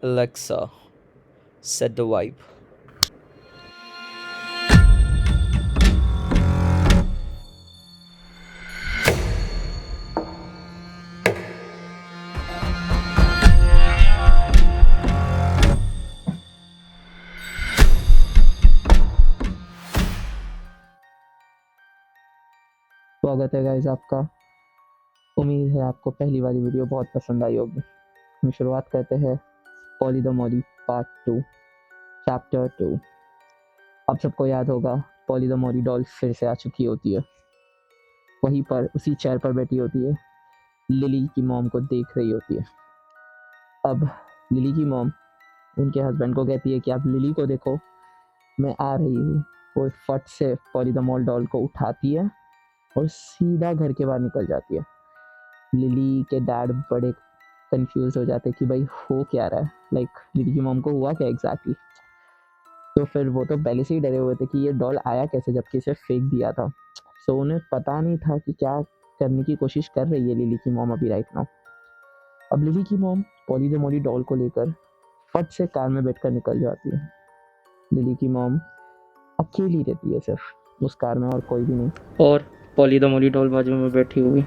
Alexa, set the vibe. स्वागत है guys आपका। उम्मीद है आपको पहली वाली वीडियो बहुत पसंद आई होगी। हम शुरुआत करते हैं poly the Molly part 2 chapter 2। आप सबको याद होगा पॉली द मॉली डॉल फिर से आ चुकी होती है। वहीं पर उसी चेयर पर बैठी होती है, लिली की मॉम को देख रही होती है। अब लिली की मॉम उनके हस्बैंड को कहती है कि आप लिली को देखो, मैं आ रही हूँ। वो फट से पॉली द मॉल डॉल को उठाती है और सीधा घर के बाहर निकल जाती है। लिली के डैड बड़े कंफ्यूज हो जाते कि भाई हो क्या रहा है, लाइक लिली की मॉम को हुआ क्या एग्जैक्टली। तो फिर वो तो पहले से ही डरे हुए थे कि ये डॉल आया कैसे, जबकि इसे फेंक दिया था। सो उन्हें पता नहीं था कि क्या करने की कोशिश कर रही है लिली की मॉम अभी राइट नाउ। अब लिली की mom Polly the Molly doll को लेकर फट से कार में बैठकर निकल जाती है। लिली की मॉम अकेली रहती है सिर्फ उस कार में, और कोई भी नहीं। और पॉली द मोली डॉल बाजू में बैठी हुई।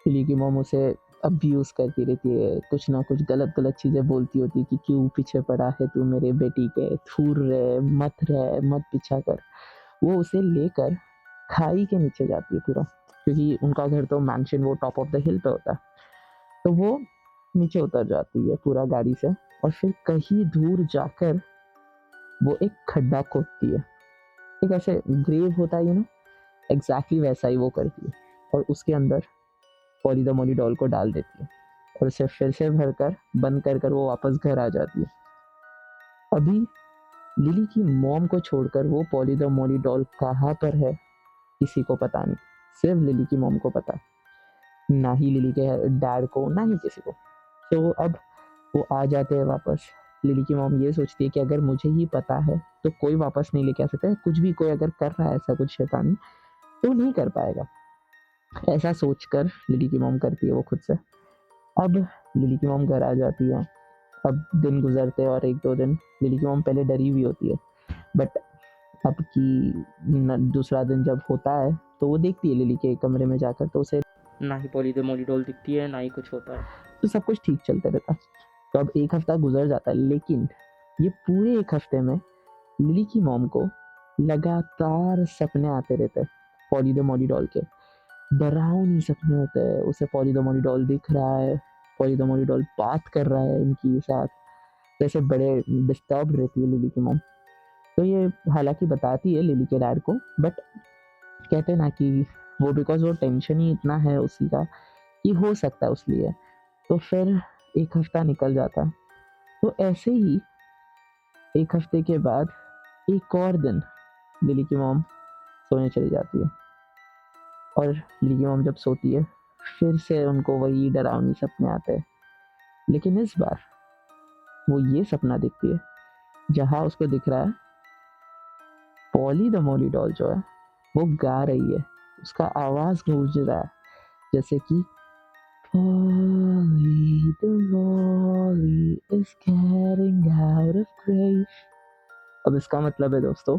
लिली की मॉम उसे अब्यूज़ करती रहती है, कुछ ना कुछ गलत गलत चीज़ें बोलती होती है कि क्यों पीछे पड़ा है तू मेरे बेटी के, थूर रहे मत रहे मत पीछा कर। वो उसे लेकर खाई के नीचे जाती है पूरा, क्योंकि उनका घर तो मैंशन वो टॉप ऑफ द हिल पे होता है। तो वो नीचे उतर जाती है पूरा गाड़ी से, और फिर कहीं दूर जाकर वो एक खड्डा खोदती है। एक ऐसे ग्रेव होता है एग्जैक्टली वैसा ही वो करती है, और उसके अंदर पॉली द मोली डॉल को डाल देती है और उसे फिर से भरकर बंद कर कर वो वापस घर आ जाती है। अभी लिली की मॉम को छोड़कर वो पॉली द मोली डॉल कहाँ पर है किसी को पता नहीं, सिर्फ लिली की मॉम को पता है, ना ही लिली के डैड को, ना ही किसी को। तो अब वो आ जाते हैं वापस। लिली की मॉम ये सोचती है कि अगर मुझे ही पता है तो कोई वापस नहीं लेके आ सकता है, कुछ भी कोई अगर कर रहा है ऐसा कुछ शैतानी तो नहीं कर पाएगा। ऐसा सोचकर लिली की मॉम करती है वो खुद से। अब लिली की मॉम घर आ जाती है। अब दिन गुजरते हैं और एक दो दिन लिली की मॉम पहले डरी हुई होती है, बट अब की दूसरा दिन जब होता है तो वो देखती है लिली के कमरे में जाकर, तो उसे ना ही पॉली द मोली डॉल दिखती है, ना ही कुछ होता है। तो सब कुछ ठीक चलता रहता। तो अब एक हफ्ता गुजर जाता है, लेकिन ये पूरे एक हफ्ते में लिली की मॉम को लगातार सपने आते रहते हैं पॉली द मॉली डॉल के। डरावनी सपने होते हैं, उसे पॉली द मॉली डॉल दिख रहा है, पॉली द मॉली डॉल बात कर रहा है उनके साथ। जैसे बड़े डिस्टर्ब रहती है लिली की मॉम। तो ये हालांकि बताती है लिली के डैड को, बट कहते हैं ना कि वो बिकॉज वो टेंशन ही इतना है उसी का कि हो सकता है उसलिए। तो फिर एक हफ्ता निकल जाता। तो ऐसे ही एक हफ्ते के बाद एक और दिन लिली की मॉम सोने चली जाती है, और लिली की मॉम जब सोती है फिर से उनको वही डरावनी सपने आते हैं। लेकिन इस बार वो ये सपना देखती है जहाँ उसको दिख रहा है पॉली द मोली डॉल जो है वो गा रही है, उसका आवाज गूंज रहा है जैसे कि Polly the Molly is getting out of grave। अब इसका मतलब है दोस्तों,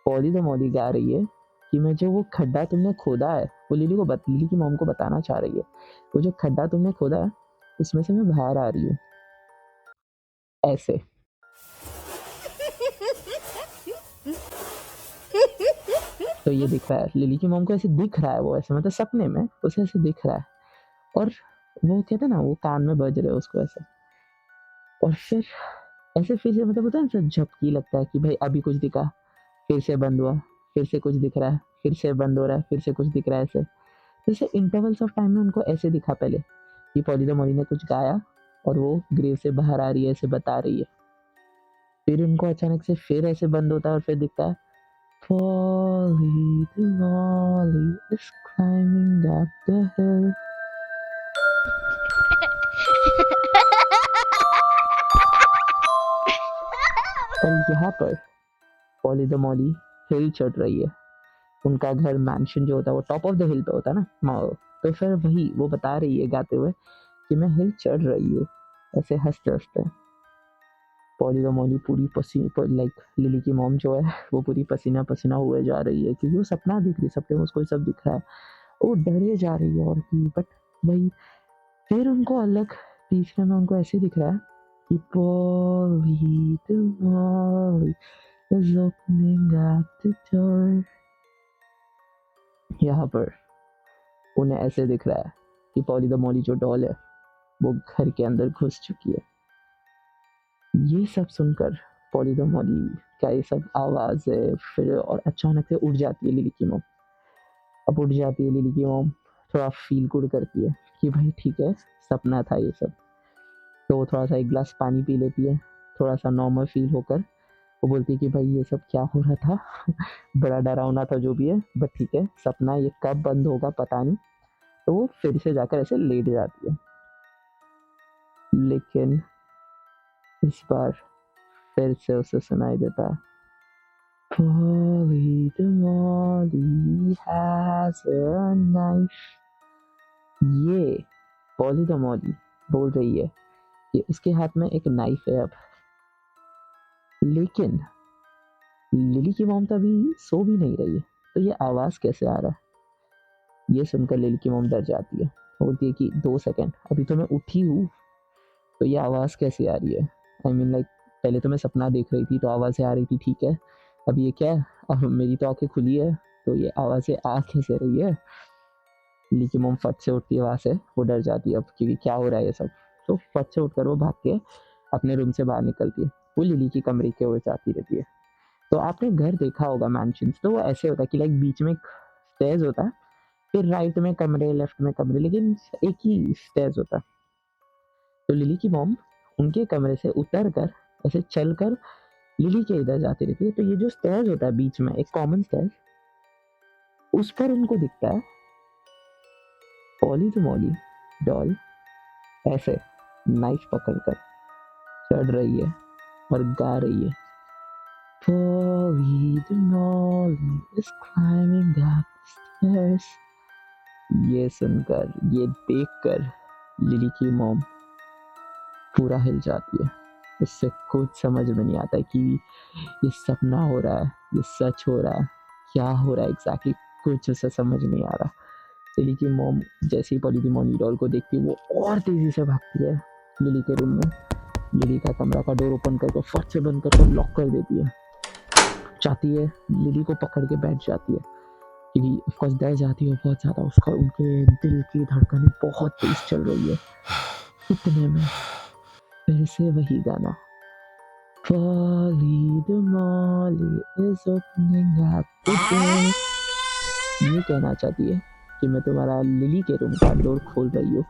पॉली द मॉली गा रही है कि मैं जो वो खड्डा तुमने खोदा है, वो लिली की मॉम को बताना चाह रही है, वो जो खड्डा तुमने खोदा है उसमें से मैं बाहर आ रही हूँ ऐसे। तो ये दिख रहा है लिली की मॉम को, ऐसे दिख रहा है वो, ऐसे मतलब सपने में उसे ऐसे दिख रहा है, और वो कहते हैं ना वो कान में बज रहे हो उसको ऐसे। और फिर ऐसे फिर से मतलब होता है ना झपकी लगता है कि भाई अभी कुछ दिखा, फिर से बंद हुआ, फिर से कुछ दिख रहा है, फिर से बंद हो रहा है, फिर से कुछ दिख रहा है ऐसे। जैसे इंटरवल्स ऑफ टाइम में उनको ऐसे दिखा पहले कि पॉली द मॉली ने कुछ गाया और वो ग्रेव से बाहर आ रही है, ऐसे बता रही है। फिर उनको अचानक से फिर ऐसे बंद होता है और फिर दिखता है Polly the Molly is climbing up the hill। और यहाँ पर पॉली द मॉली हिल चढ़ रही है। उनका घर मैंशन जो होता है वो टॉप ऑफ द हिल पे होता है ना। तो फिर वही वो बता रही है गाते हुए कि मैं हिल चढ़ रही हूँ, ऐसे हंसते हंसते। पॉली द मॉली पूरी लाइक लिली की मॉम जो है वो पूरी पसीना पसीना हुए जा रही है क्योंकि वो सपना दिख रही है, सपने में उसको ये सब दिख रहा है। वो डरे जा रही है और कि बट वही फिर उनको अलग तीसरे में उनको ऐसे दिख रहा है कि Polly the Molly is opening at the door। यहाँ पर उन्हें ऐसे दिख रहा है कि पॉली द मॉली जो डॉल है वो घर के अंदर घुस चुकी है। ये सब सुनकर पॉली द मॉली का ये सब आवाज है फिर और अचानक से उठ जाती है लिली की मॉम। अब उठ जाती है लिली की मॉम, थोड़ा फील गुड करती है कि भाई ठीक है सपना था ये सब। तो वो थोड़ा सा एक गिलास पानी पी लेती है, थोड़ा सा नॉर्मल फील होकर वो बोलती है कि भाई ये सब क्या हो रहा था बड़ा डरावना था जो भी है बट ठीक है सपना, ये कब बंद होगा पता नहीं। तो वो फिर से जाकर ऐसे लेट जाती है, लेकिन इस बार फिर से उसे सुनाई देता है Polly the Molly has a knife। ये पॉली द मॉली बोल रही है कि उसके हाथ में एक नाइफ है अब। लेकिन लिली की मॉम तो अभी सो भी नहीं रही है, तो ये आवाज़ कैसे आ रहा है? ये सुनकर लिली की मॉम डर जाती है, बोलती है कि 2 सेकंड अभी तो मैं उठी हूँ, तो ये आवाज़ कैसे आ रही है? आई मीन लाइक पहले तो मैं सपना देख रही थी तो आवाज़ें आ रही थी ठीक है, अब ये क्या है? अब मेरी तो आंखें खुली है तो ये आवाज़ें आ कैसे रही है? लिली की मॉम फट से उठती है वहाँ से, वो डर जाती है अब क्योंकि क्या हो रहा है ये सब। तो फट से उठकर वो भाग के अपने रूम से बाहर निकलती है, वो लिली की कमरे की ओर जाती रहती है। तो आपने घर देखा होगा मैंशंस, तो वो ऐसे होता है कि लाइक बीच में एक स्टेज होता है, फिर राइट में कमरे लेफ्ट में कमरे, लेकिन एक ही स्टेज होता है। तो लिली की मॉम उनके कमरे से उतर कर ऐसे चल कर लिली के इधर जाती रहती है। तो ये जो स्टेज होता है बीच में एक कॉमन स्टेज, उस पर उनको दिखता है पॉली द मॉली डॉल ऐसे नाइफ पकड़कर चढ़ रही है और गा रही है Polly the Molly is climbing up the stairs। ये सुनकर ये देखकर लिली की मॉम पूरा हिल जाती है। उससे कुछ समझ में नहीं आता कि ये सपना हो रहा है, ये सच हो रहा है, क्या हो रहा है एग्जैक्टली, कुछ उसे समझ नहीं आ रहा। लिली की मॉम जैसे ही पॉली द मॉली डॉल को देखती है वो और तेजी से भागती है लिली के रूम में, लिली का कमरा का डोर ओपन करके फट से बंद करके लॉक कर देती है। चाहती है लिली को पकड़ के बैठ जाती है क्योंकि ऑफकोर्स डर जाती है बहुत ज़्यादा, उसका उनके दिल की धड़कनें बहुत तेज चल रही है। इतने में फिर से वही गाना Polly the Molly is opening up the door। ये कहना चाहती है कि मैं तुम्हारा लिली के रूम का डोर खोल रही हूँ।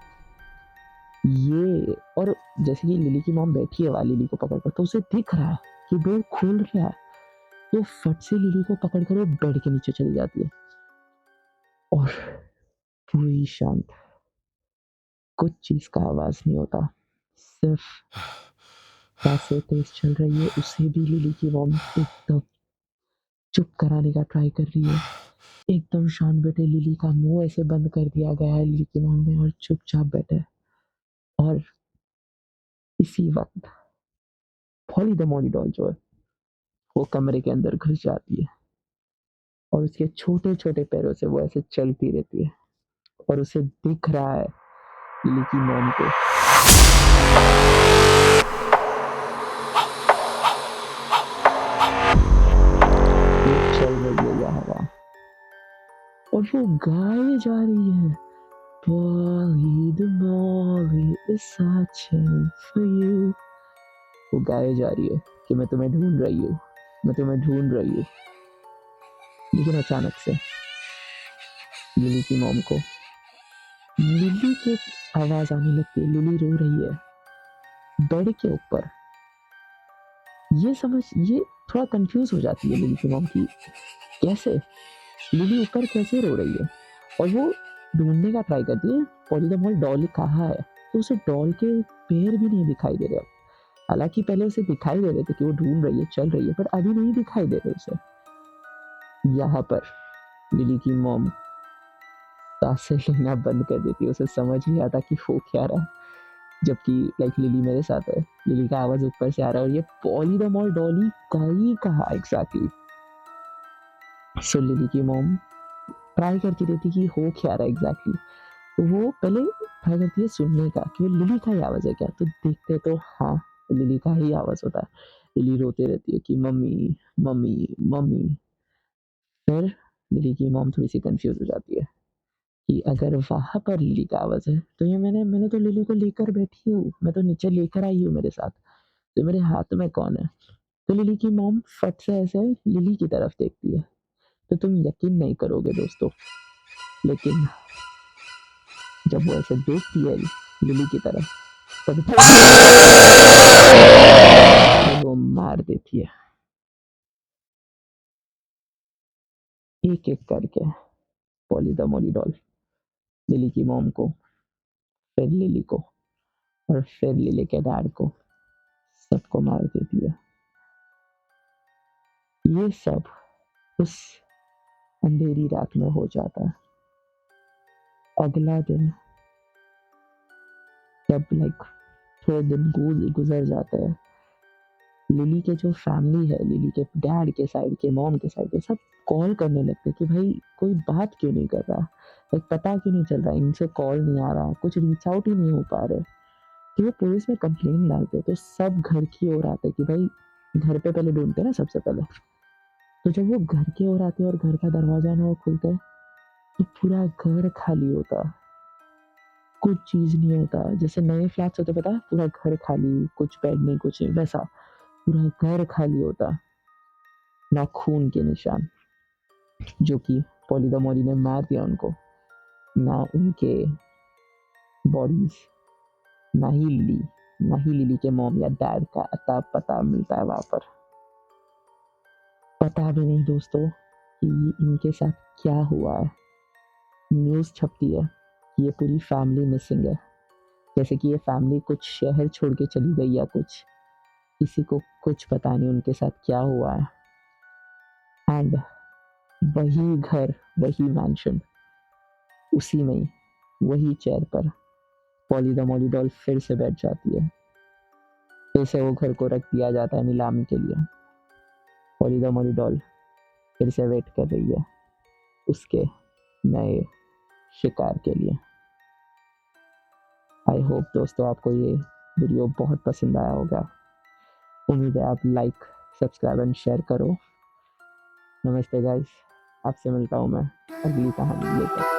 ये और जैसे कि लिली की मॉम बैठी है वहाँ लिली को पकड़ कर, तो उसे दिख रहा है कि डोर खोल रहा है, तो फट से लिली को पकड़ कर वो बेड के नीचे चली जाती है और पूरी शांत, कुछ चीज का आवाज नहीं होता, सिर्फ सांसें तेज चल रही है। उसे भी लिली की मॉम एकदम चुप कराने का ट्राई कर रही है, एकदम शांत बैठे, लिली का मुंह ऐसे बंद कर दिया गया है लिली की मॉम ने और चुपचाप बैठे। और इसी वक्त पॉली द मॉली डॉल जो है वो कमरे के अंदर घुस जाती है और उसके छोटे छोटे पैरों से वो ऐसे चलती रहती है और उसे दिख रहा है लिली की मॉम को वो चल रही है यहाँ वहाँ और वो गाए जा रही है Polly the Molly is searching for you। वो गाए जा रही है कि मैं तुम्हें ढूंढ रही हूँ, मैं तुम्हें ढूंढ रही हूँ। लेकिन अचानक से लिली की मॉम को लिली की आवाज आने लगती है, लिली रो रही है बेड के ऊपर। ये थोड़ा कंफ्यूज हो जाती है लिली की मॉम की कैसे लिली ऊपर कैसे रो रही है, और वो ढूंढने का ट्राई करती है पॉली द मॉल डॉल कहाँ है, तो उसे डॉल के पैर भी नहीं दिखाई दे रहे। हालांकि पहले उसे दिखाई दे रहे थे कि वो ढूंढ रही है चल रही है, पर अभी नहीं दिखाई दे रहे उसे। यहाँ पर लिली की मॉम सांसें लेना बंद कर देती है, उसे समझ नहीं आता कि हो क्या रहा है, जबकि लाइक लिली मेरे साथ है, लिली का आवाज ऊपर से आ रहा है और ये पॉली द मॉल डॉली कहीं कहा एग्जैक्टली। सो लिली की मॉम ट्राई करती रहती कि हो क्या रहा है एग्जैक्टली। तो वो पहले ट्राई करती है सुनने का कि वो लिली का ही आवाज़ है क्या, तो देखते तो हाँ लिली का ही आवाज़ होता है। लिली रोते रहती है कि मम्मी मम्मी मम्मी। फिर लिली की मॉम थोड़ी सी कंफ्यूज हो जाती है कि अगर वहाँ पर लिली का आवाज़ है तो ये मैंने मैंने तो लिली को लेकर बैठी हूँ, मैं तो नीचे लेकर आई हूँ मेरे साथ, तो मेरे हाथ में कौन है। तो लिली की मॉम फट से ऐसे लिली की तरफ देखती है। तो तुम यकीन नहीं करोगे दोस्तों, लेकिन जब वो ऐसे देखती है लिली की तरफ तब फिर वो मार देती है एक एक करके Polly the Molly doll, Lily की मॉम को, फिर लिली को, और फिर लिली के डैड को, सबको मार देती है। ये सब उस अंधेरी रात में हो जाता है। अगला दिन जब लाइक थोड़े दिन गुजर जाता है, लिली के जो फैमिली है, लिली के डैड के साइड के, मॉम के साइड के, सब कॉल करने लगते कि भाई कोई बात क्यों नहीं कर रहा, लाइक पता क्यों नहीं चल रहा, इनसे कॉल नहीं आ रहा, कुछ रीच आउट ही नहीं हो पा रहे। तो वो पुलिस में कंप्लेन डालते, तो सब घर की ओर आते कि भाई घर पे पहले ढूंढते ना सबसे पहले। तो जब वो घर की ओर आते और घर का दरवाजा ना खुलता है तो पूरा घर खाली होता, कुछ चीज नहीं होता। जैसे नए फ्लैट्स होते पता, पूरा घर खाली, कुछ बेड नहीं कुछ नहीं, वैसा पूरा घर खाली होता। ना खून के निशान जो कि पॉली द मोली ने मार दिया उनको, ना उनके बॉडीज, ना ही लिली के मॉम या डैड का अता पता मिलता है वहां पर। पता भी नहीं दोस्तों कि इनके साथ क्या हुआ है। न्यूज़ छपती है कि ये पूरी फैमिली मिसिंग है, जैसे कि ये फैमिली कुछ शहर छोड़ के चली गई या कुछ, किसी को कुछ पता नहीं उनके साथ क्या हुआ है। एंड वही घर, वही मैंशन, उसी में ही वही चेयर पर पॉली द मोली डॉल फिर से बैठ जाती है। फिर से वो घर को रख दिया जाता है नीलामी के लिए। पॉली द मोली डॉल फिर से वेट कर रही है उसके नए शिकार के लिए। आई होप दोस्तों आपको ये वीडियो बहुत पसंद आया होगा। उम्मीद है आप लाइक, सब्सक्राइब एंड शेयर करो। नमस्ते गाइस, आपसे मिलता हूँ मैं अगली कहानी लेकर।